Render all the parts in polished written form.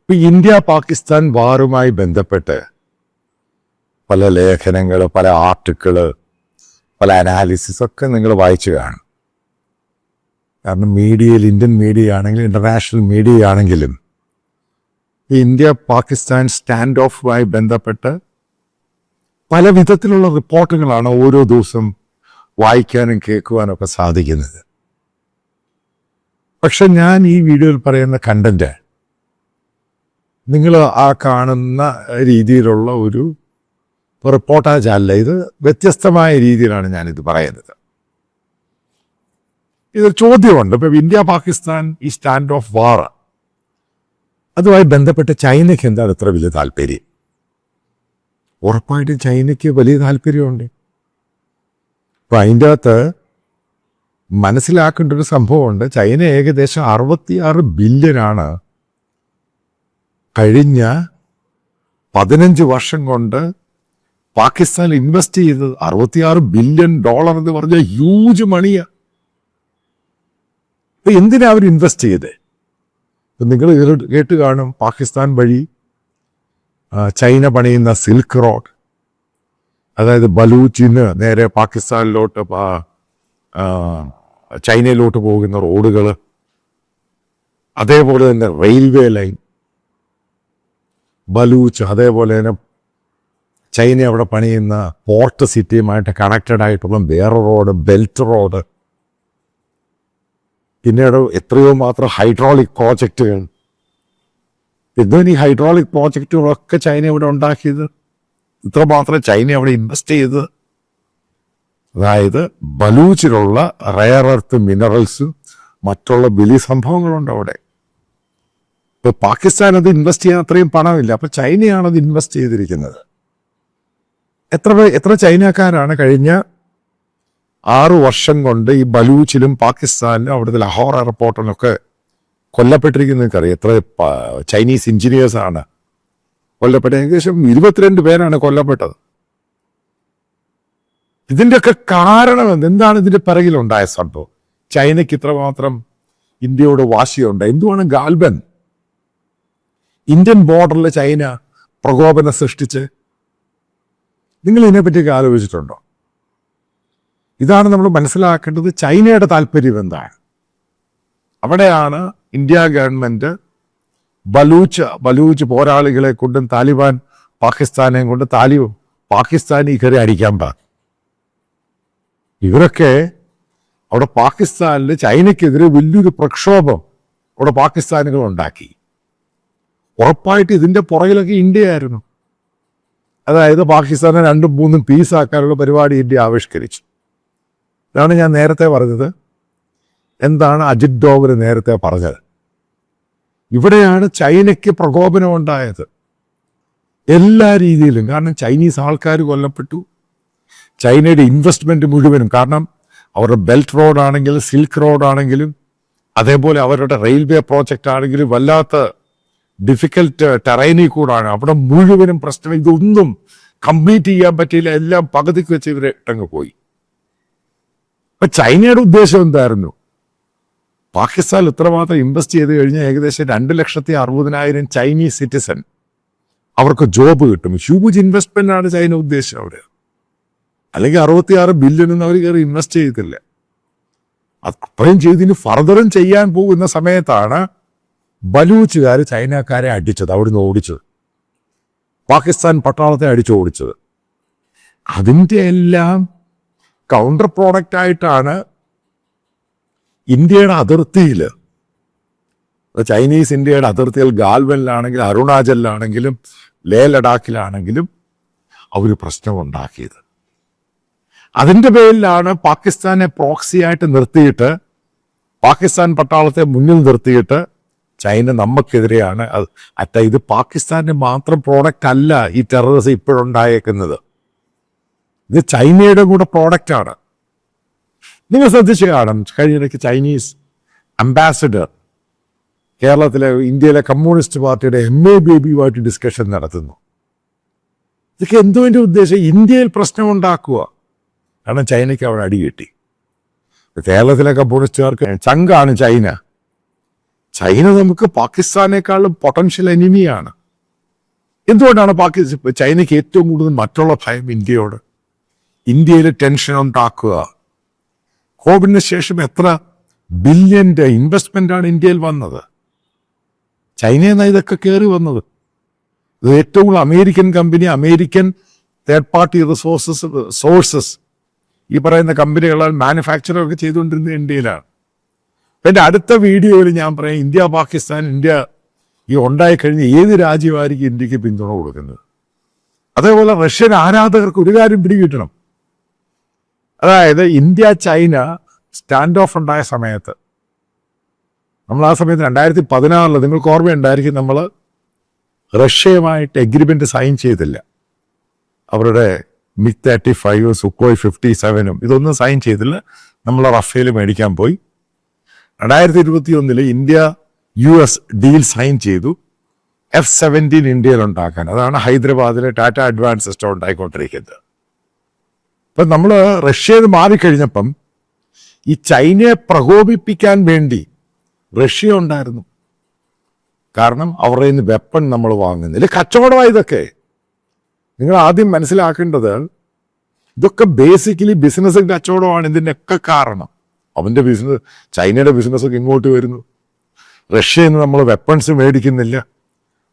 ഇപ്പൊ ഇന്ത്യ പാകിസ്ഥാൻ വാറുമായി ബന്ധപ്പെട്ട് പല ലേഖനങ്ങൾ, പല ആർട്ടിക്കിള്, പല അനാലിസിസ് ഒക്കെ നിങ്ങൾ വായിച്ചു കാണും. കാരണം മീഡിയയിൽ, ഇന്ത്യൻ മീഡിയ ആണെങ്കിലും ഇന്റർനാഷണൽ മീഡിയ ആണെങ്കിലും ഈ ഇന്ത്യ പാകിസ്ഥാൻ സ്റ്റാൻഡ് ഓഫുമായി ബന്ധപ്പെട്ട് പല വിധത്തിലുള്ള റിപ്പോർട്ടുകളാണ് ഓരോ ദിവസം വായിക്കാനും കേൾക്കുവാനും ഒക്കെ സാധിക്കുന്നത്. പക്ഷെ ഞാൻ ഈ വീഡിയോയിൽ പറയുന്ന കണ്ടന്റ് നിങ്ങൾ ആ കാണുന്ന രീതിയിലുള്ള ഒരു റിപ്പോർട്ടാജ് അല്ല. ഇത് വ്യത്യസ്തമായ രീതിയിലാണ് ഞാനിത് പറയുന്നത്. ഇതൊരു ചോദ്യമുണ്ട്. ഇപ്പം ഇന്ത്യ പാകിസ്ഥാൻ ഈ സ്റ്റാൻഡ് ഓഫ് വാർ, അതുമായി ബന്ധപ്പെട്ട് ചൈനയ്ക്ക് എന്താണ് ഇത്ര വലിയ താല്പര്യം? ഉറപ്പായിട്ടും ചൈനയ്ക്ക് വലിയ താല്പര്യമുണ്ട്. അപ്പം അതിൻ്റെ അകത്ത് മനസ്സിലാക്കേണ്ട ഒരു സംഭവമുണ്ട്. ചൈന ഏകദേശം 66 ബില്യനാണ് കഴിഞ്ഞ 15 വർഷം കൊണ്ട് പാകിസ്ഥാൻ ഇൻവെസ്റ്റ് ചെയ്തത്. $66 ബില്യൺ എന്ന് പറഞ്ഞാൽ ഹ്യൂജ് മണിയാ. ഇപ്പൊ എന്തിനാ അവർ ഇൻവെസ്റ്റ് ചെയ്തത്? നിങ്ങൾ കേട്ട് കാണും, പാകിസ്ഥാൻ വഴി ചൈന പണിയുന്ന സിൽക്ക് റോഡ്, അതായത് ബലൂച്ചിന് നേരെ പാകിസ്ഥാനിലോട്ട് ചൈനയിലോട്ട് പോകുന്ന റോഡുകൾ, അതേപോലെ തന്നെ റെയിൽവേ ലൈൻ ബലൂച്ച്, അതേപോലെ തന്നെ ചൈന അവിടെ പണിയുന്ന പോർട്ട് സിറ്റിയുമായിട്ട് കണക്റ്റഡ് ആയിട്ടുള്ള വേറെ റോഡ്, ബെൽറ്റ് റോഡ്, പിന്നീട് എത്രയോ മാത്രം ഹൈഡ്രോളിക് പ്രോജക്റ്റുകൾ. എന്തും ഈ ഹൈഡ്രോളിക് പ്രോജക്റ്റുകളൊക്കെ ചൈന ഇവിടെ ഉണ്ടാക്കിയത്, ഇത്രമാത്രം ചൈന അവിടെ ഇൻവെസ്റ്റ് ചെയ്തത്. അതായത് ബലൂച്ചിലുള്ള റയർ എർത്ത് മിനറൽസും മറ്റുള്ള വലിയ സംഭവങ്ങളുണ്ട് അവിടെ. ഇപ്പൊ പാകിസ്ഥാൻ അത് ഇൻവെസ്റ്റ് ചെയ്യാൻ അത്രയും പണമില്ല. അപ്പൊ ചൈനയാണ് അത് ഇൻവെസ്റ്റ് ചെയ്തിരിക്കുന്നത്. എത്ര ചൈനക്കാരാണ് കഴിഞ്ഞ 6 വർഷം കൊണ്ട് ഈ ബലൂച്ചിലും പാകിസ്ഥാനിലും അവിടുത്തെ ലാഹോർ എയർപോർട്ടിലൊക്കെ കൊല്ലപ്പെട്ടിരിക്കുന്നത് അറിയാം. എത്ര ചൈനീസ് എഞ്ചിനീയേഴ്സാണ് കൊല്ലപ്പെട്ടത്? ഏകദേശം 22 പേരാണ് കൊല്ലപ്പെട്ടത്. ഇതിൻ്റെയൊക്കെ കാരണം എന്താണ്? ഇതിൻ്റെ പിറകിലുണ്ടായ സംഭവം. ചൈനയ്ക്ക് ഇത്രമാത്രം ഇന്ത്യയോട് വാശിയുണ്ട്. എന്തുവാണ് ഗാൽബൻ ഇന്ത്യൻ ബോർഡറിൽ ചൈന പ്രകോപനം സൃഷ്ടിച്ച്? നിങ്ങൾ ഇതിനെപ്പറ്റിയൊക്കെ ആലോചിച്ചിട്ടുണ്ടോ? ഇതാണ് നമ്മൾ മനസ്സിലാക്കേണ്ടത്. ചൈനയുടെ താല്പര്യം എന്താണ്? അവിടെയാണ് ഇന്ത്യ ഗവൺമെന്റ് ബലൂച്ച് പോരാളികളെ കൊണ്ടും താലിബാൻ പാകിസ്ഥാനെയും കൊണ്ട് പാകിസ്ഥാനി കയറി അടിക്കാൻ പാ. ഇവരൊക്കെ അവിടെ പാകിസ്ഥാനിൽ ചൈനയ്ക്കെതിരെ വലിയൊരു പ്രക്ഷോഭം അവിടെ പാകിസ്ഥാനികൾ ഉണ്ടാക്കി. ഉറപ്പായിട്ട് ഇതിൻ്റെ പുറകിലൊക്കെ ഇന്ത്യയായിരുന്നു. അതായത് പാകിസ്ഥാനെ 2-3 പീസാക്കാനുള്ള പരിപാടി ഇന്ത്യ ആവിഷ്കരിച്ചു. ഇതാണ് ഞാൻ നേരത്തെ പറഞ്ഞത്. എന്താണ് അജിത് ഡോവൽ നേരത്തെ പറഞ്ഞത്? ഇവിടെയാണ് ചൈനയ്ക്ക് പ്രകോപനം ഉണ്ടായത് എല്ലാ രീതിയിലും. കാരണം ചൈനീസ് ആൾക്കാർ കൊല്ലപ്പെട്ടു, ചൈനയുടെ ഇൻവെസ്റ്റ്മെന്റ് മുഴുവനും. കാരണം അവരുടെ ബെൽറ്റ് റോഡാണെങ്കിലും സിൽക്ക് റോഡാണെങ്കിലും അതേപോലെ അവരുടെ റെയിൽവേ പ്രോജക്റ്റ് ആണെങ്കിലും വല്ലാത്ത ഡിഫിക്കൽട്ട് ടെറൈനിൽ കൂടാണ്. അവിടെ മുഴുവനും പ്രശ്നം. ഇതൊന്നും കംപ്ലീറ്റ് ചെയ്യാൻ പറ്റിയില്ല. എല്ലാം പകുതിക്ക് വെച്ച് ഇവരെ ഇട്ടങ്ങ് പോയി. അപ്പൊ ചൈനയുടെ ഉദ്ദേശം എന്തായിരുന്നു? പാകിസ്ഥാൻ ഇത്രമാത്രം ഇൻവെസ്റ്റ് ചെയ്ത് കഴിഞ്ഞാൽ ഏകദേശം 2,60,000 ചൈനീസ് സിറ്റിസൺ അവർക്ക് ജോബ് കിട്ടും. ഹ്യൂജ് ഇൻവെസ്റ്റ്മെന്റ് ആണ് ചൈന ഉദ്ദേശം അവിടെ. അല്ലെങ്കിൽ 66 ബില്യൺ അവർ കയറി ഇൻവെസ്റ്റ് ചെയ്തില്ല. അത്രയും ചെയ്തിന് ഫർദറും ചെയ്യാൻ പോകുന്ന സമയത്താണ് ബലൂച്ചുകാർ ചൈനക്കാരെ അടിച്ചത്, അവിടുന്ന് ഓടിച്ചത്, പാകിസ്ഥാൻ പട്ടാളത്തെ അടിച്ചോടിച്ചത്. അതിൻ്റെ എല്ലാം കൗണ്ടർ പ്രോഡക്റ്റ് ആയിട്ടാണ് ഇന്ത്യയുടെ അതിർത്തിയിൽ, ചൈനീസ് ഇന്ത്യയുടെ അതിർത്തിയിൽ ഗാൽവനിലാണെങ്കിലും അരുണാചലിലാണെങ്കിലും ലേ ലഡാക്കിലാണെങ്കിലും അവർ പ്രശ്നമുണ്ടാക്കിയത്. അതിൻ്റെ പേരിലാണ് പാകിസ്ഥാനെ പ്രോക്സിയായിട്ട് നിർത്തിയിട്ട്, പാകിസ്ഥാൻ പട്ടാളത്തെ മുന്നിൽ നിർത്തിയിട്ട് ചൈന നമുക്കെതിരെയാണ്. ഇത് പാകിസ്ഥാന്റെ മാത്രം പ്രോഡക്റ്റ് അല്ല ഈ ടെററിസം ഇപ്പോഴുണ്ടായേക്കുന്നത്. ഇത് ചൈനയുടെ കൂടെ പ്രോഡക്റ്റാണ്. നിങ്ങൾ ശ്രദ്ധിച്ചു കാണും, കഴിഞ്ഞിടയ്ക്ക് ചൈനീസ് അംബാസിഡർ ഇന്ത്യയിലെ കമ്മ്യൂണിസ്റ്റ് പാർട്ടിയുടെ MABയുമായിട്ട് ഡിസ്കഷൻ നടത്തുന്നു. ഇതൊക്കെ എന്തുവിൻ്റെ ഉദ്ദേശം? ഇന്ത്യയിൽ പ്രശ്നമുണ്ടാക്കുക. കാരണം ചൈനയ്ക്ക് അവിടെ അടി കിട്ടി. കേരളത്തിലെ കമ്മ്യൂണിസ്റ്റുകാർക്ക് ചങ്കാണ് ചൈന. ചൈന നമുക്ക് പാകിസ്ഥാനേക്കാളും പൊട്ടൻഷ്യൽ എനിമിയാണ്. എന്തുകൊണ്ടാണ് ചൈനയ്ക്ക് ഏറ്റവും കൂടുതൽ മറ്റുള്ള ഭയം ഇന്ത്യയോട്? ഇന്ത്യയിൽ ടെൻഷൻ ഉണ്ടാക്കുക. കോവിഡിന് ശേഷം എത്ര ബില്യൻ്റെ ഇൻവെസ്റ്റ്മെൻ്റാണ് ഇന്ത്യയിൽ വന്നത്? ചൈനയിൽ നിന്നാണ് ഇതൊക്കെ കയറി വന്നത്. ഇത് ഏറ്റവും കൂടുതൽ American company, American third party sources ഈ പറയുന്ന കമ്പനികളാൽ മാനുഫാക്ചറൊക്കെ ചെയ്തുകൊണ്ടിരുന്നത് ഇന്ത്യയിലാണ്. അപ്പം എൻ്റെ അടുത്ത വീഡിയോയിൽ ഞാൻ പറയാം, ഇന്ത്യ ഈ ഉണ്ടായിക്കഴിഞ്ഞ് ഏത് രാജ്യമായിരിക്കും ഇന്ത്യക്ക് പിന്തുണ കൊടുക്കുന്നത്. അതേപോലെ റഷ്യൻ ആരാധകർക്ക് ഒരു കാര്യം പിടികിട്ടണം. അതായത് ഇന്ത്യ ചൈന സ്റ്റാൻഡ് ഓഫ് ഉണ്ടായ സമയത്ത്, നമ്മൾ ആ സമയത്ത് 2016 നിങ്ങൾക്ക് ഓർമ്മയുണ്ടായിരിക്കും, നമ്മൾ റഷ്യയുമായിട്ട് എഗ്രിമെൻ്റ് സൈൻ ചെയ്തില്ല. അവരുടെ MiG-35 സുക്കോയ് 57 ഇതൊന്നും സൈൻ ചെയ്തില്ല. നമ്മൾ റഫേൽ മേടിക്കാൻ പോയി. 2021 ഇന്ത്യ US ഡീൽ സൈൻ ചെയ്തു, F-17 ഇന്ത്യയിൽ ഉണ്ടാക്കാൻ. അതാണ് ഹൈദരാബാദിലെ ടാറ്റ അഡ്വാൻസ് സിസ്റ്റം ഉണ്ടായിക്കൊണ്ടിരിക്കുന്നത്. അപ്പം നമ്മൾ റഷ്യയിൽ മാറിക്കഴിഞ്ഞപ്പം ഈ ചൈനയെ പ്രകോപിപ്പിക്കാൻ വേണ്ടി റഷ്യ ഉണ്ടായിരുന്നു. കാരണം അവരുടെ നിന്ന് വെപ്പൺ നമ്മൾ വാങ്ങുന്നില്ല. കച്ചവടമായി ഇതൊക്കെ. നിങ്ങൾ ആദ്യം മനസ്സിലാക്കേണ്ടത്, ഇതൊക്കെ ബേസിക്കലി ബിസിനസ് കച്ചവടമാണ് ഇതിൻ്റെയൊക്കെ കാരണം. അവൻ്റെ ബിസിനസ്, ചൈനയുടെ ബിസിനസ്സൊക്കെ ഇങ്ങോട്ട് വരുന്നു. റഷ്യയിൽ നിന്ന് നമ്മൾ വെപ്പൺസ് മേടിക്കുന്നില്ല.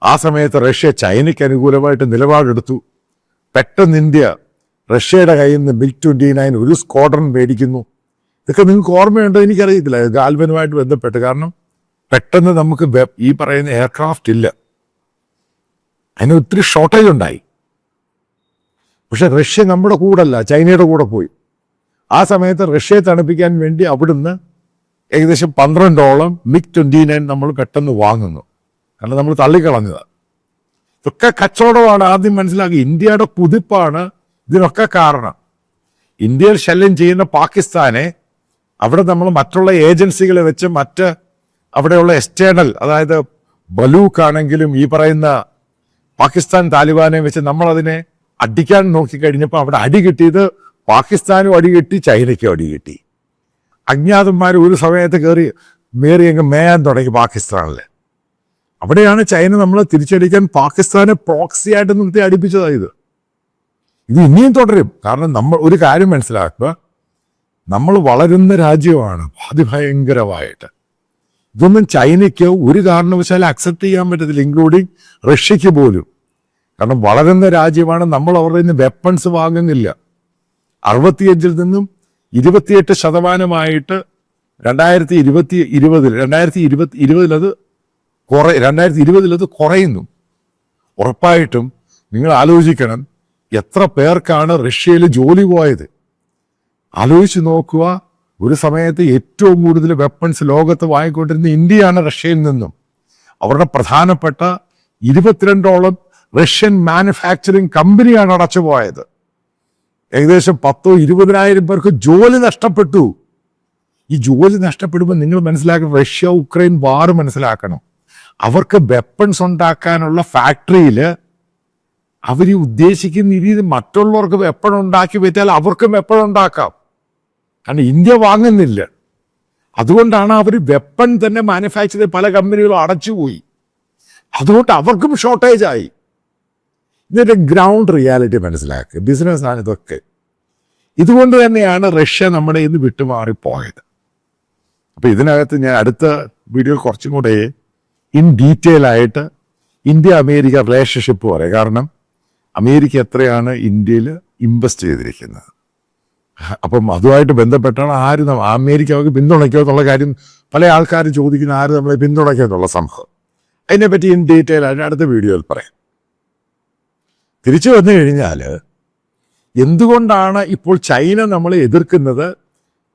ആ സമയത്ത് റഷ്യ ചൈനയ്ക്ക് അനുകൂലമായിട്ട് നിലപാടെടുത്തു. പെട്ടെന്ന് ഇന്ത്യ റഷ്യയുടെ കയ്യിൽ നിന്ന് MiG-29 ഒരു സ്ക്വാഡ്രൺ മേടിക്കുന്നു. ഇതൊക്കെ നിങ്ങൾക്ക് ഓർമ്മയുണ്ടോ എനിക്കറിയത്തില്ല, ഗാൽവനുമായിട്ട് ബന്ധപ്പെട്ട്. കാരണം പെട്ടെന്ന് നമുക്ക് ഈ പറയുന്ന എയർക്രാഫ്റ്റ് ഇല്ല, അതിന് ഒത്തിരി ഷോർട്ടേജ് ഉണ്ടായി. പക്ഷെ റഷ്യ നമ്മുടെ കൂടല്ല, ചൈനയുടെ കൂടെ പോയി. ആ സമയത്ത് റഷ്യയെ തണുപ്പിക്കാൻ വേണ്ടി അവിടുന്ന് ഏകദേശം 12ഓളം MiG-29 നമ്മൾ പെട്ടെന്ന് വാങ്ങുന്നു. കാരണം നമ്മൾ തള്ളിക്കളഞ്ഞതാണ്. ഇതൊക്കെ കച്ചവടമാണ്. ആദ്യം മനസ്സിലാക്കി, ഇന്ത്യയുടെ കുതിപ്പാണ് ഇതിനൊക്കെ കാരണം. ഇന്ത്യയിൽ ശല്യം ചെയ്യുന്ന പാകിസ്ഥാനെ അവിടെ നമ്മൾ മറ്റുള്ള ഏജൻസികളെ വെച്ച് അവിടെയുള്ള എക്സ്റ്റേണൽ, അതായത് ബലൂക്ക് ആണെങ്കിലും ഈ പറയുന്ന പാകിസ്ഥാൻ താലിബാനെ വെച്ച് നമ്മളതിനെ അടിക്കാൻ നോക്കിക്കഴിഞ്ഞപ്പോൾ അവിടെ അടി കിട്ടിയത് പാകിസ്ഥാനും അടി കിട്ടി, ചൈനയ്ക്കും അടി കിട്ടി. അജ്ഞാതന്മാർ ഒരു സമയത്ത് മേറി അങ്ങ് മേയാൻ തുടങ്ങി പാകിസ്ഥാനിൽ. അവിടെയാണ് ചൈന നമ്മളെ തിരിച്ചടിക്കാൻ പാകിസ്ഥാനെ പ്രോക്സിയായിട്ട് നിർത്തി അടിപ്പിച്ചതായത്. ഇത് ഇനിയും തുടരും. കാരണം നമ്മൾ ഒരു കാര്യം മനസ്സിലാക്കുക, നമ്മൾ വളരുന്ന രാജ്യമാണ് അതിഭയങ്കരമായിട്ട്. ഇതൊന്നും ചൈനയ്ക്ക് ഒരു കാരണവശാലും അക്സെപ്റ്റ് ചെയ്യാൻ പറ്റത്തില്ല, ഇൻക്ലൂഡിങ് റഷ്യക്ക് പോലും. കാരണം വളരുന്ന രാജ്യമാണ്. നമ്മൾ അവരുടെ നിന്ന് വെപ്പൺസ് വാങ്ങുന്നില്ല. 65 നിന്നും 28% 2020 അത് കുറയുന്നു. ഉറപ്പായിട്ടും നിങ്ങൾ ആലോചിക്കണം, എത്ര പേർക്കാണ് റഷ്യയിൽ ജോലി പോയത്. ആലോചിച്ച് നോക്കുക. ഒരു സമയത്ത് ഏറ്റവും കൂടുതൽ വെപ്പൺസ് ലോകത്ത് വാങ്ങിക്കൊണ്ടിരുന്ന ഇന്ത്യയാണ് റഷ്യയിൽ നിന്നും. അവരുടെ പ്രധാനപ്പെട്ട 22ഓളം റഷ്യൻ മാനുഫാക്ചറിങ് കമ്പനിയാണ് അടച്ചുപോയത്. ഏകദേശം 10,000-20,000 പേർക്ക് ജോലി നഷ്ടപ്പെട്ടു. ഈ ജോലി നഷ്ടപ്പെടുമ്പോൾ നിങ്ങൾ മനസ്സിലാക്കണം, റഷ്യ ഉക്രൈൻ വാർ മനസ്സിലാക്കണം. അവർക്ക് വെപ്പൺസ് ഉണ്ടാക്കാനുള്ള ഫാക്ടറിയിൽ അവർ ഉദ്ദേശിക്കുന്ന രീതി മറ്റുള്ളവർക്ക് വെപ്പൺ ഉണ്ടാക്കി വെച്ചാൽ അവർക്കും വെപ്പൺ ഉണ്ടാക്കാം. കാരണം ഇന്ത്യ വാങ്ങുന്നില്ല. അതുകൊണ്ടാണ് അവർ വെപ്പൺ തന്നെ മാനുഫാക്ചർ ചെയ്ത് പല കമ്പനികളും അടച്ചുപോയി. അതുകൊണ്ട് അവർക്കും ഷോർട്ടേജ് ആയി. ഇതിൻ്റെ ഗ്രൗണ്ട് റിയാലിറ്റി മനസ്സിലാക്കുക. ബിസിനസ്സാണ് ഇതൊക്കെ. ഇതുകൊണ്ട് തന്നെയാണ് റഷ്യ നമ്മുടെ ഇന്ന് വിട്ടുമാറിപ്പോയത്. അപ്പം ഇതിനകത്ത് ഞാൻ അടുത്ത വീഡിയോയിൽ കുറച്ചും കൂടെ ഇൻ ഡീറ്റെയിൽ ആയിട്ട് ഇന്ത്യ അമേരിക്ക റിലേഷൻഷിപ്പ് പറയാം. കാരണം അമേരിക്ക എത്രയാണ് ഇന്ത്യയിൽ ഇൻവെസ്റ്റ് ചെയ്തിരിക്കുന്നത്. അപ്പം അതുമായിട്ട് ബന്ധപ്പെട്ടാണ് അമേരിക്ക അവർക്ക് പിന്തുണയ്ക്കുക എന്നുള്ള കാര്യം പല ആൾക്കാരും ചോദിക്കുന്ന, ആര് നമ്മളെ പിന്തുണയ്ക്കുക എന്നുള്ള സംഭവം. അതിനെപ്പറ്റി ഇൻ ഡീറ്റെയിൽ ആയിട്ട് അടുത്ത വീഡിയോയിൽ പറയാം. തിരിച്ചു വന്നു കഴിഞ്ഞാൽ എന്തുകൊണ്ടാണ് ഇപ്പോൾ ചൈന നമ്മളെ എതിർക്കുന്നത്?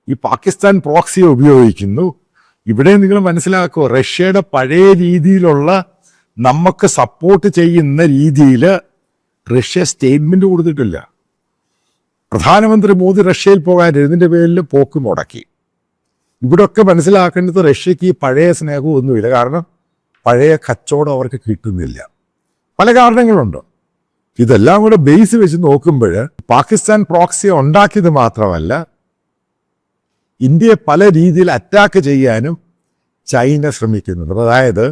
ഈ പാകിസ്ഥാൻ പ്രോക്സിയെ ഉപയോഗിക്കുന്നു. ഇവിടെ നിങ്ങൾ മനസ്സിലാക്കുക, റഷ്യയുടെ പഴയ രീതിയിലുള്ള നമുക്ക് സപ്പോർട്ട് ചെയ്യുന്ന രീതിയിൽ റഷ്യ സ്റ്റേറ്റ്മെന്റ് കൊടുത്തിട്ടില്ല. പ്രധാനമന്ത്രി മോദി റഷ്യയിൽ പോകാനിരുന്നതിൻ്റെ പേരിൽ പോക്ക് മുടക്കി. ഇവിടെയൊക്കെ മനസ്സിലാക്കേണ്ടത് റഷ്യക്ക് ഈ പഴയ സ്നേഹമൊന്നുമില്ല. കാരണം പഴയ കച്ചവടം അവർക്ക് കിട്ടുന്നില്ല. പല കാരണങ്ങളുണ്ട്. ഇതെല്ലാം കൂടെ ബേസ് വെച്ച് നോക്കുമ്പോൾ പാകിസ്ഥാൻ പ്രോക്സിയെ ഉണ്ടാക്കിയത് മാത്രമല്ല, ഇന്ത്യയെ പല രീതിയിൽ അറ്റാക്ക് ചെയ്യാനും ചൈന ശ്രമിക്കുന്നത്. അതായത്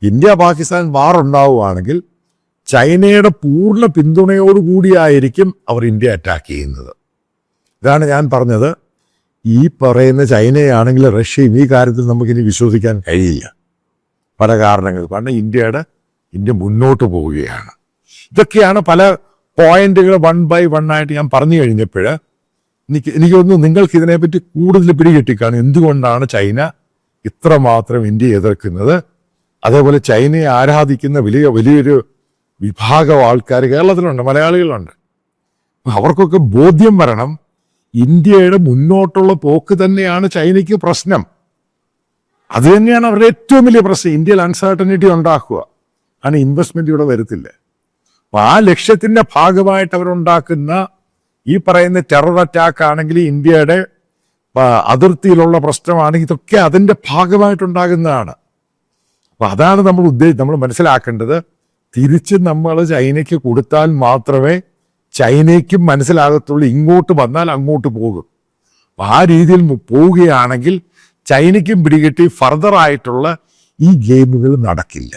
ഇന്ത്യ പാകിസ്ഥാൻ വാർ ഉണ്ടാവുകയാണെങ്കിൽ ചൈനയുടെ പൂർണ്ണ പിന്തുണയോടുകൂടിയായിരിക്കും അവർ ഇന്ത്യ അറ്റാക്ക് ചെയ്യുന്നത്. ഇതാണ് ഞാൻ പറഞ്ഞത്. ഈ പറയുന്ന ചൈനയാണെങ്കിൽ റഷ്യയും ഈ കാര്യത്തിൽ നമുക്കിനി വിശ്വസിക്കാൻ കഴിയില്ല, പല കാരണങ്ങൾ. കാരണം ഇന്ത്യ മുന്നോട്ട് പോവുകയാണ്. ഇതൊക്കെയാണ് പല പോയിന്റുകൾ 1 by 1 ആയിട്ട് ഞാൻ പറഞ്ഞു കഴിഞ്ഞപ്പോൾ എനിക്ക് തോന്നുന്നു നിങ്ങൾക്ക് ഇതിനെപ്പറ്റി കൂടുതൽ പിടികിട്ടിക്കാണ് എന്തുകൊണ്ടാണ് ചൈന ഇത്രമാത്രം ഇന്ത്യയെ എതിർക്കുന്നത്. അതേപോലെ ചൈനയെ ആരാധിക്കുന്ന വലിയൊരു വിഭാഗം ആൾക്കാർ കേരളത്തിലുണ്ട്, മലയാളികളുണ്ട്. അവർക്കൊക്കെ ബോധ്യം വരണം, ഇന്ത്യയുടെ മുന്നോട്ടുള്ള പോക്ക് തന്നെയാണ് ചൈനയ്ക്ക് പ്രശ്നം. അത് തന്നെയാണ് അവരുടെ ഏറ്റവും വലിയ പ്രശ്നം. ഇന്ത്യയിൽ അൺസർട്ടനിറ്റി ഉണ്ടാക്കുക, കാരണം ഇൻവെസ്റ്റ്മെന്റ് ഇവിടെ വരത്തില്ല. അപ്പൊ ആ ലക്ഷ്യത്തിന്റെ ഭാഗമായിട്ട് അവരുണ്ടാക്കുന്ന ഈ പറയുന്ന ടെറർ അറ്റാക്ക് ആണെങ്കിൽ, ഇന്ത്യയുടെ അതിർത്തിയിലുള്ള പ്രശ്നമാണെങ്കിൽ, ഇതൊക്കെ അതിന്റെ ഭാഗമായിട്ടുണ്ടാകുന്നതാണ്. അപ്പൊ അതാണ് നമ്മൾ മനസ്സിലാക്കേണ്ടത്. തിരിച്ച് നമ്മൾ ചൈനയ്ക്ക് കൊടുത്താൽ മാത്രമേ ചൈനയ്ക്കും മനസ്സിലാകത്തുള്ളൂ ഇങ്ങോട്ട് വന്നാൽ അങ്ങോട്ട് പോകും. ആ രീതിയിൽ പോവുകയാണെങ്കിൽ ചൈനയ്ക്കും പിടികിട്ടി ഫർദർ ആയിട്ടുള്ള ഈ ഗെയിമുകൾ നടക്കില്ല.